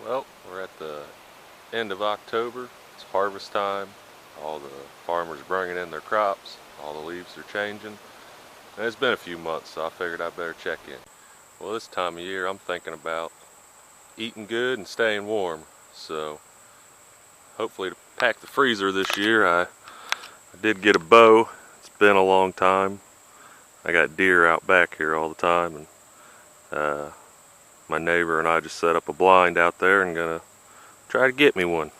Well, we're at the end of October. It's harvest time. All the farmers bringing in their crops. All the leaves are changing. And it's been a few months, so I figured I better check in. Well, this time of year I'm thinking about eating good and staying warm. So hopefully to pack the freezer this year, I did get a bow. It's been a long time. I got deer out back here all the time, and my neighbor and I just set up a blind out there and gonna try to get me one.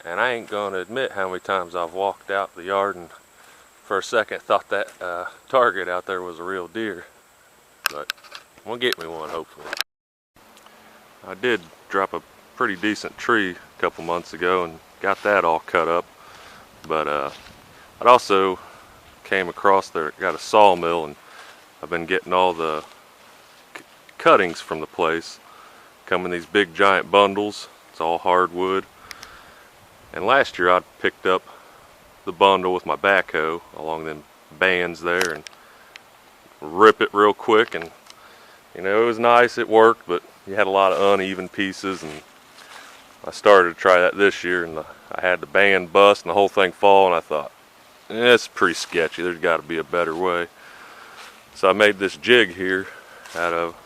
And I ain't gonna admit how many times I've walked out the yard and for a second thought that target out there was a real deer. But I'm gonna get me one, hopefully. I did drop a pretty decent tree a couple months ago and got that all cut up. But I'd also came across there, got a sawmill, and I've been getting all the cuttings from the place. Come in these big giant bundles. It's all hardwood. And last year I picked up the bundle with my backhoe along them bands there and rip it real quick, and you know, it was nice, it worked, but you had a lot of uneven pieces, and I started to try that this year, and I had the band bust and the whole thing fall, and I thought, it's pretty sketchy, there's got to be a better way. So I made this jig here out of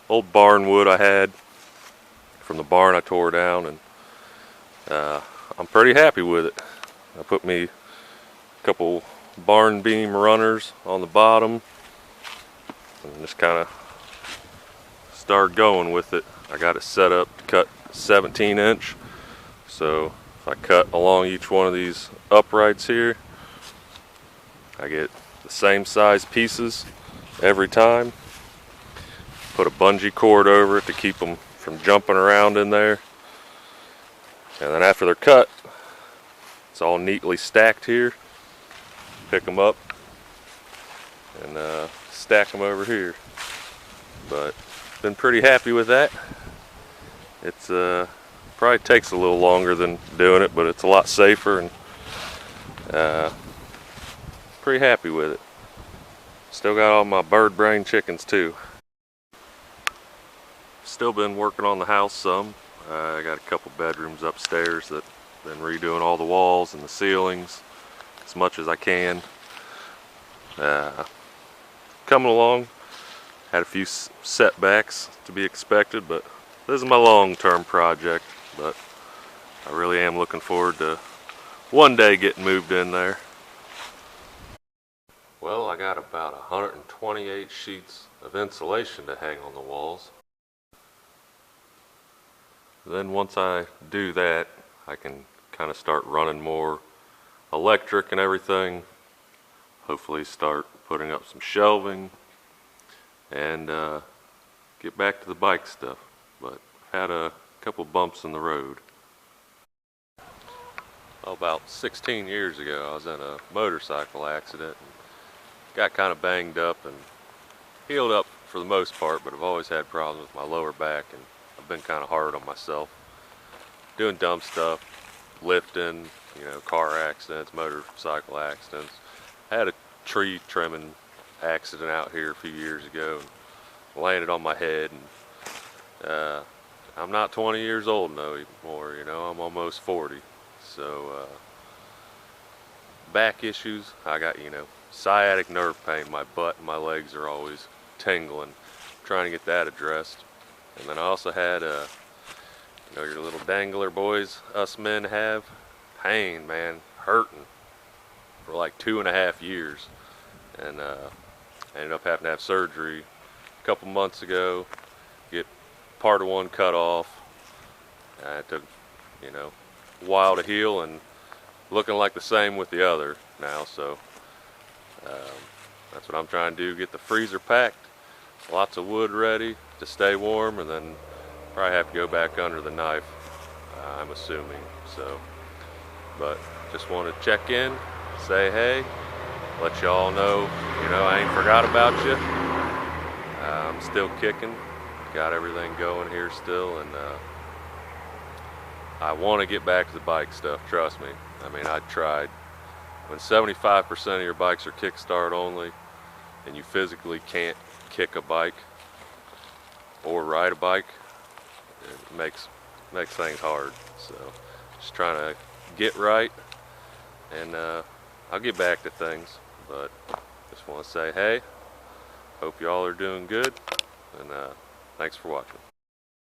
old barn wood I had from the barn I tore down, and I'm pretty happy with it. I put me a couple barn beam runners on the bottom and just kind of started going with it. I got it set up to cut 17-inch, so if I cut along each one of these uprights here, I get the same size pieces every time. Put a bungee cord over it to keep them from jumping around in there, and then after they're cut, it's all neatly stacked here. Pick them up and stack them over here. But been pretty happy with that. It's probably takes a little longer than doing it, but it's a lot safer, and pretty happy with it. Still got all my bird brain chickens too. Still been working on the house some. I got a couple bedrooms upstairs that been redoing all the walls and the ceilings as much as I can. Coming along. Had a few setbacks to be expected, but this is my long-term project. But I really am looking forward to one day getting moved in there. Well, I got about 128 sheets of insulation to hang on the walls. Then once I do that, I can kind of start running more electric and everything. Hopefully start putting up some shelving and get back to the bike stuff. But I've had a couple bumps in the road. About 16 years ago, I was in a motorcycle accident and got kind of banged up and healed up for the most part, but I've always had problems with my lower back, and I've been kind of hard on myself. Doing dumb stuff, lifting, you know, car accidents, motorcycle accidents. I had a tree trimming accident out here a few years ago and landed on my head, and I'm not 20 years old no more, you know, I'm almost 40. So back issues, I got, you know, sciatic nerve pain. My butt and my legs are always tingling, trying to get that addressed. And then I also had you know, your little dangler boys us men have, pain, man, hurting for like 2.5 years, and I ended up having to have surgery a couple months ago, get part of one cut off. It took, you know, a while to heal, and looking like the same with the other now. So that's what I'm trying to do, get the freezer packed, lots of wood ready to stay warm, and then probably have to go back under the knife, I'm assuming. So, but just want to check in, say hey, let y'all know, you know, I ain't forgot about you. I'm still kicking, got everything going here still, and I want to get back to the bike stuff, trust me. I mean, I tried. When 75% of your bikes are kickstart only, and you physically can't kick a bike or ride a bike, it makes things hard. So just trying to get right, and I'll get back to things, but just want to say, hey, hope y'all are doing good, and thanks for watching.